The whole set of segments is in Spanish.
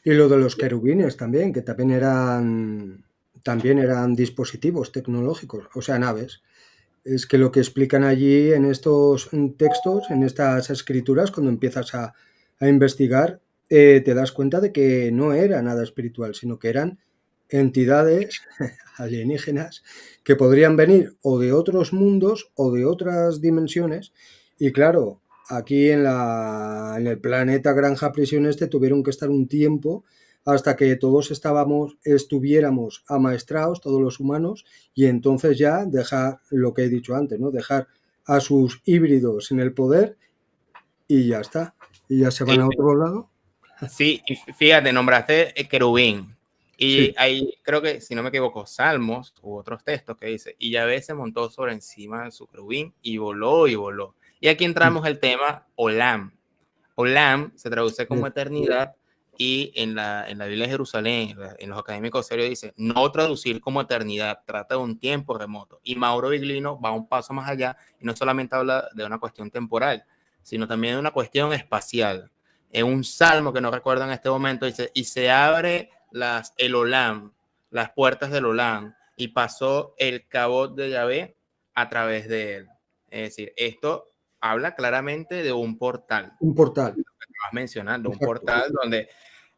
Y lo de los querubines también, que también eran dispositivos tecnológicos, o sea, naves. Es que lo que explican allí en estos textos, en estas escrituras, cuando empiezas a investigar, te das cuenta de que no era nada espiritual, sino que eran entidades alienígenas que podrían venir o de otros mundos o de otras dimensiones. Y claro, aquí en el planeta Granja Prisión este tuvieron que estar un tiempo hasta que todos estuviéramos amaestrados, todos los humanos, y entonces ya dejar lo que he dicho antes, ¿no? Dejar a sus híbridos en el poder y ya está. Y ya se van Sí, a otro lado. sí, y fíjate, nombraste el querubín. Y Sí, ahí creo que, si no me equivoco, Salmos u otros textos que dice, y Yahvé se montó sobre encima de su querubín y voló y voló. Y aquí entramos el tema Olam. Olam se traduce como sí. eternidad y en la Biblia de Jerusalén, en los académicos serios dice, no traducir como eternidad, trata de un tiempo remoto. Y Mauro Viglino va un paso más allá y no solamente habla de una cuestión temporal, sino también de una cuestión espacial. En un salmo que no recuerdo en este momento dice, y se abre el Olam, las puertas del Olam, y pasó el cabot de Yahvé a través de él. Es decir, esto habla claramente de un portal, Un portal, vas mencionando, un exacto. portal donde,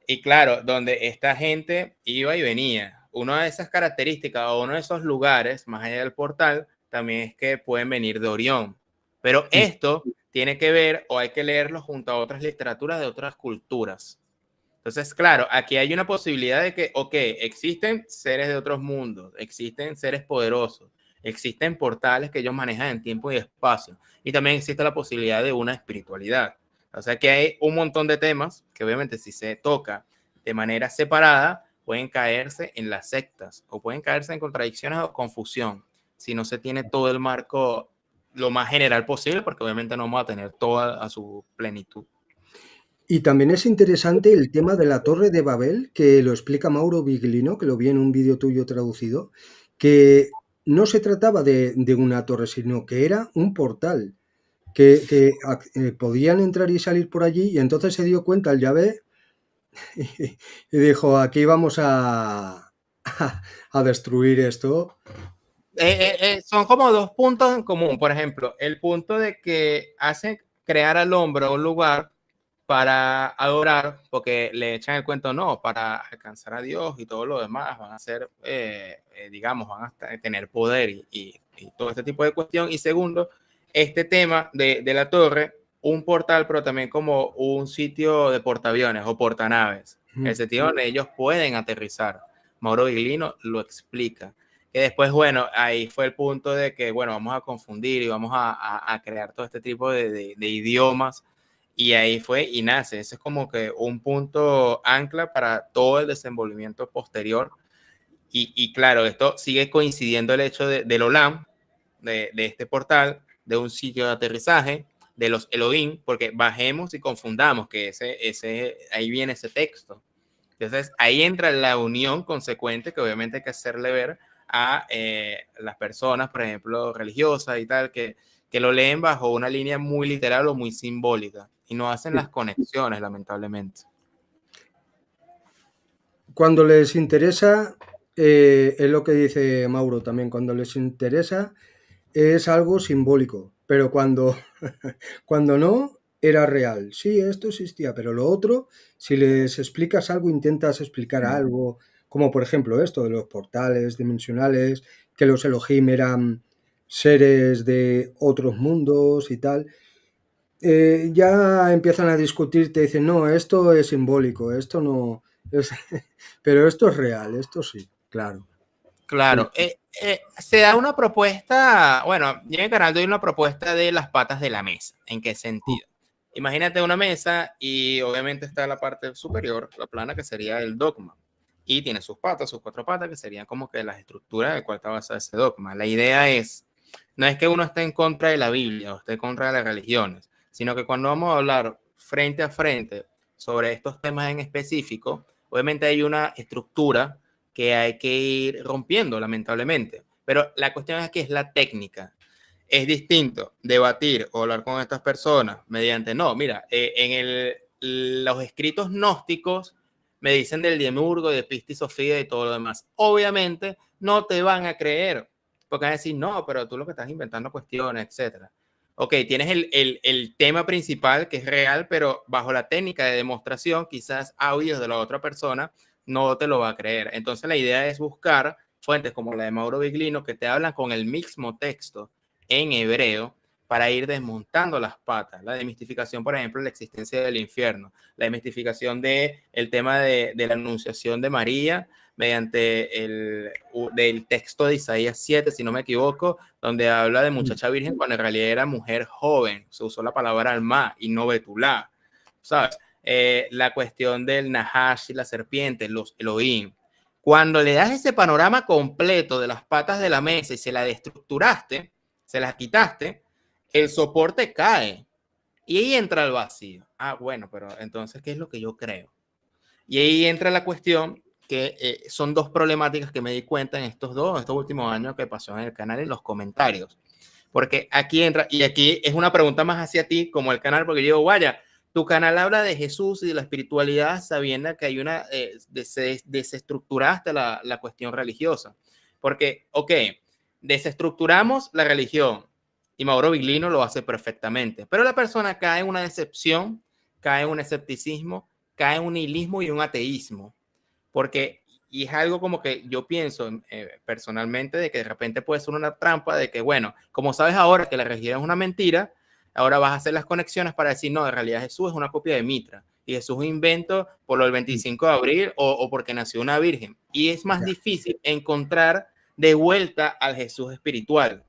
y claro, donde esta gente iba y venía. Una de esas características o uno de esos lugares, más allá del portal, también es que pueden venir de Orión. Pero esto tiene que ver o hay que leerlo junto a otras literaturas de otras culturas. Entonces, claro, aquí hay una posibilidad de que, ok, existen seres de otros mundos, existen seres poderosos, existen portales que ellos manejan en tiempo y espacio, y también existe la posibilidad de una espiritualidad. O sea que hay un montón de temas que obviamente si se toca de manera separada, pueden caerse en las sectas o pueden caerse en contradicciones o confusión si no se tiene todo el marco lo más general posible, porque obviamente no vamos a tener toda a su plenitud. Y también es interesante el tema de la Torre de Babel, que lo explica Mauro Viglino, que lo vi en un vídeo tuyo traducido, que no se trataba de una torre, sino que era un portal, que podían entrar y salir por allí, y entonces se dio cuenta el Yahvé y dijo, aquí vamos a destruir esto. Son como dos puntos en común. Por ejemplo, el punto de que hace crear al hombre un lugar para adorar, porque le echan el cuento, no, para alcanzar a Dios y todo lo demás, van a ser, digamos, van a tener poder y todo este tipo de cuestión. Y segundo, este tema de la torre, un portal, pero también como un sitio de portaaviones o portanaves, el sentido donde ellos pueden aterrizar. Mauro Viglino lo explica. Que después, bueno, ahí fue el punto de que, bueno, vamos a confundir y vamos a crear todo este tipo de idiomas y ahí fue y nace. Ese es como que un punto ancla para todo el desenvolvimiento posterior. Y claro, esto sigue coincidiendo el hecho del Olam, de este portal, de un sitio de aterrizaje, de los Elohim, porque bajemos y confundamos que ahí viene ese texto. Entonces, ahí entra la unión consecuente que obviamente hay que hacerle ver a las personas, por ejemplo, religiosas y tal, que lo leen bajo una línea muy literal o muy simbólica y no hacen las conexiones, lamentablemente. Cuando les interesa, es lo que dice Mauro también, cuando les interesa es algo simbólico, pero cuando no, era real. Sí, esto existía, pero lo otro, si les explicas algo, intentas explicar algo, como por ejemplo esto de los portales dimensionales, que los Elohim eran seres de otros mundos y tal, ya empiezan a discutir, te dicen, no, esto es simbólico, esto no es... pero esto es real, esto sí, claro. Sí, Claro, se da una propuesta, bueno, yo en el canal doy una propuesta de las patas de la mesa. ¿En qué sentido? Imagínate una mesa y obviamente está la parte superior, la plana, que sería el dogma. Y tiene sus patas, sus cuatro patas, que serían como que las estructuras de cual está basado ese dogma. La idea es, no es que uno esté en contra de la Biblia o esté en contra de las religiones, sino que cuando vamos a hablar frente a frente sobre estos temas en específico, obviamente hay una estructura que hay que ir rompiendo, lamentablemente. Pero la cuestión aquí es la técnica. Es distinto debatir o hablar con estas personas mediante, no, mira, los escritos gnósticos me dicen del Demiurgo, de Pista y Sofía y todo lo demás. Obviamente no te van a creer, porque van a decir, no, pero tú lo que estás inventando cuestiones, etcétera. Ok, tienes el tema principal que es real, pero bajo la técnica de demostración, quizás audios de la otra persona no te lo va a creer. Entonces la idea es buscar fuentes como la de Mauro Viglino que te hablan con el mismo texto en hebreo para ir desmontando las patas. La demistificación, por ejemplo, la existencia del infierno, la demistificación del tema de la anunciación de María mediante del texto de Isaías 7, si no me equivoco, donde habla de muchacha virgen cuando en realidad era mujer joven. Se usó la palabra alma y no betulá, ¿sabes? La cuestión del Nahash y la serpiente, los Elohim. Cuando le das ese panorama completo de las patas de la mesa y se la destructuraste, se las quitaste, el soporte cae y ahí entra el vacío. Ah, bueno, pero entonces, ¿qué es lo que yo creo? Y ahí entra la cuestión que son dos problemáticas que me di cuenta en estos últimos años que pasó en el canal y en los comentarios. Porque aquí entra, y aquí es una pregunta más hacia ti como el canal, porque yo digo, vaya, tu canal habla de Jesús y de la espiritualidad sabiendo que hay una, desestructuraste la cuestión religiosa. Porque, ok, desestructuramos la religión y Mauro Viglino lo hace perfectamente, pero la persona cae en una decepción, cae en un escepticismo, cae en un nihilismo y un ateísmo. Porque, y es algo como que yo pienso personalmente de que de repente puede ser una trampa de que, bueno, como sabes ahora que la religión es una mentira, ahora vas a hacer las conexiones para decir, no, en realidad Jesús es una copia de Mitra y Jesús es un invento por lo del 25 de abril o porque nació una virgen. Y es más difícil encontrar de vuelta al Jesús espiritual,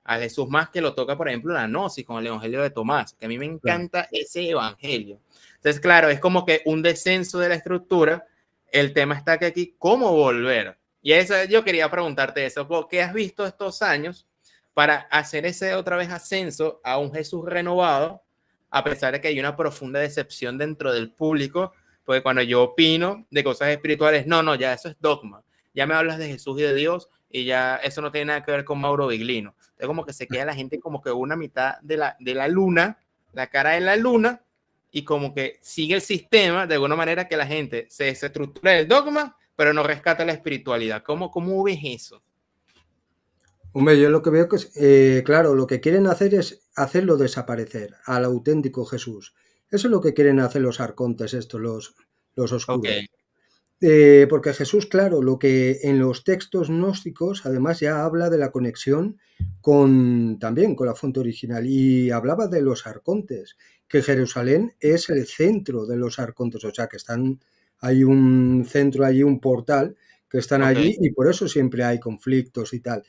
al Jesús más que lo toca, por ejemplo, la Gnosis con el Evangelio de Tomás, que a mí me encanta ese Evangelio. Entonces, claro, es como que un descenso de la estructura. El tema está que aquí, ¿cómo volver? Y eso, yo quería preguntarte eso, ¿qué has visto estos años para hacer ese otra vez ascenso a un Jesús renovado, a pesar de que hay una profunda decepción dentro del público? Porque cuando yo opino de cosas espirituales, no, ya eso es dogma. Ya me hablas de Jesús y de Dios y ya eso no tiene nada que ver con Mauro Viglino. Entonces como que se queda la gente como que una mitad de la luna, la cara de la luna, y como que sigue el sistema de alguna manera que la gente se estructura el dogma, pero no rescata la espiritualidad. ¿Cómo ves eso? Hombre, yo lo que veo que es, claro, lo que quieren hacer es hacerlo desaparecer al auténtico Jesús. Eso es lo que quieren hacer los arcontes estos, los oscuros. Ok. Porque Jesús, claro, lo que en los textos gnósticos además ya habla de la conexión también con la fuente original y hablaba de los arcontes, que Jerusalén es el centro de los arcontes, o sea que hay un centro allí, un portal que están allí y por eso siempre hay conflictos y tal.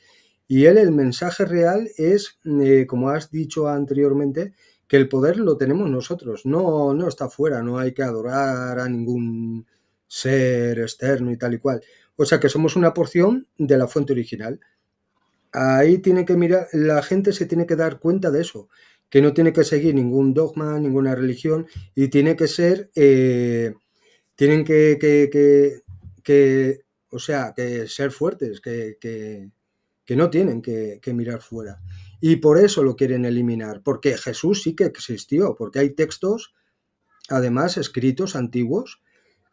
Y el mensaje real es, como has dicho anteriormente, que el poder lo tenemos nosotros, no está fuera, no hay que adorar a ningún ser externo y tal y cual. O sea que somos una porción de la fuente original. Ahí tiene que mirar, la gente se tiene que dar cuenta de eso, que no tiene que seguir ningún dogma, ninguna religión y tiene que ser, tienen o sea, que ser fuertes, que no tienen que mirar fuera. Y por eso lo quieren eliminar, porque Jesús sí que existió, porque hay textos, además, escritos antiguos,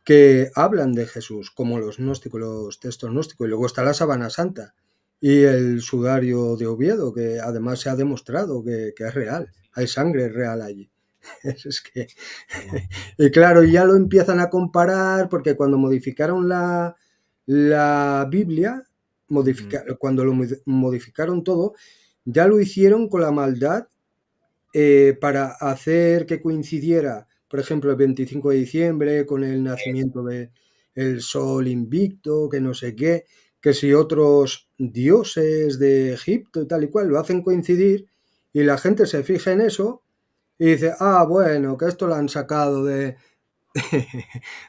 que hablan de Jesús, como los gnósticos, los textos gnósticos, y luego está la Sábana Santa y el sudario de Oviedo, que además se ha demostrado que es real, hay sangre real allí. Es que, y claro, ya lo empiezan a comparar porque cuando modificaron la Biblia, cuando lo modificaron todo, ya lo hicieron con la maldad para hacer que coincidiera, por ejemplo, el 25 de diciembre con el nacimiento del sol invicto, que no sé qué, que si otros dioses de Egipto y tal y cual lo hacen coincidir y la gente se fija en eso y dice, bueno, que esto lo han sacado de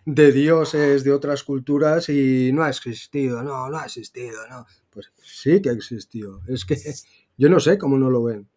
dioses de otras culturas y no ha existido, no ha existido, no. Pues sí que existió, es que yo no sé cómo no lo ven.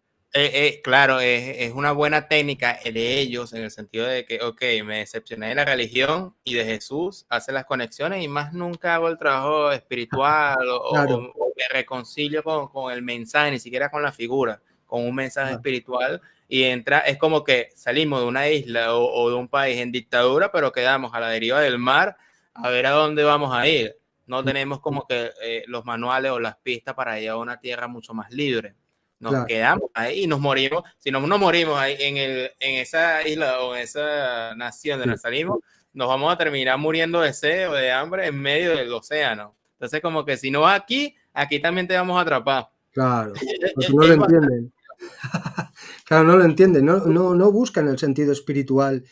Claro, es una buena técnica de ellos en el sentido de que, ok, me decepcioné de la religión y de Jesús, hace las conexiones y más nunca hago el trabajo espiritual Claro. o me reconcilio con el mensaje, ni siquiera con la figura, con un mensaje espiritual y es como que salimos de una isla o de un país en dictadura, pero quedamos a la deriva del mar a ver a dónde vamos a ir. No mm, tenemos como que los manuales o las pistas para ir a una tierra mucho más libre. Nos claro, quedamos ahí y nos morimos. Si no nos morimos ahí en esa isla o en esa nación de sí, donde salimos, nos vamos a terminar muriendo de sed o de hambre en medio del océano. Entonces, como que si no vas aquí, aquí también te vamos a atrapar. claro, porque no lo Es bastante, entienden. Claro, no lo entienden, no buscan el sentido espiritual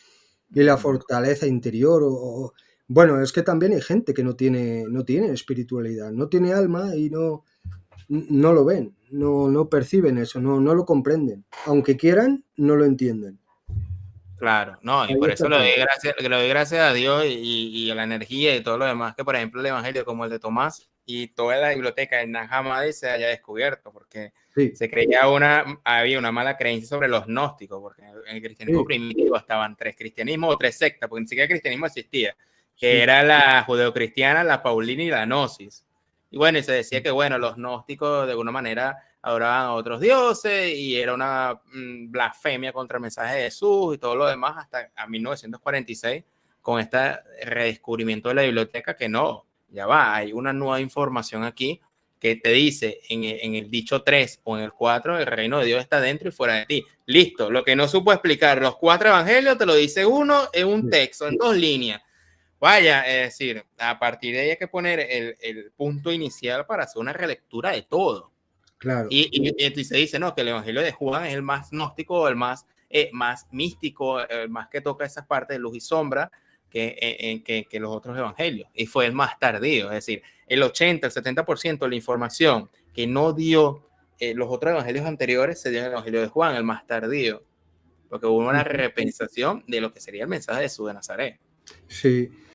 y la fortaleza interior bueno, es que también hay gente que no tiene espiritualidad, no tiene alma y no lo ven, no perciben eso, no lo comprenden. Aunque quieran, no lo entienden. claro, no, y Ahí por está eso el punto. le doy gracias a Dios y a la energía y todo lo demás, que por ejemplo el Evangelio como el de Tomás y toda la biblioteca de Nag Hammadi se haya descubierto, porque Sí, había una mala creencia sobre los gnósticos, porque en el cristianismo sí, primitivo estaban tres cristianismos o tres sectas, porque ni siquiera el cristianismo existía, que sí, era la judeocristiana, la paulina y la gnosis. Y bueno, y se decía que bueno, los gnósticos de alguna manera adoraban a otros dioses y era una blasfemia contra el mensaje de Jesús y todo lo demás hasta a 1946 con este redescubrimiento de la biblioteca que no, ya va, hay una nueva información aquí que te dice en el dicho 3 o en el 4, el reino de Dios está dentro y fuera de ti. Listo, lo que no supo explicar los 4 evangelios te lo dice uno en un sí, texto, en 2 líneas. Vaya, es decir, a partir de ahí hay que poner el punto inicial para hacer una relectura de todo. claro. Y se dice, no, que el Evangelio de Juan es el más gnóstico, el más místico, el más que toca esas partes de luz y sombra que los otros evangelios. Y fue el más tardío, es decir, el 80, el 70% de la información que no dio los otros evangelios anteriores se dio en el Evangelio de Juan, el más tardío, porque hubo una Ujú. repensación de lo que sería el mensaje de Jesús de Nazaret. Sí.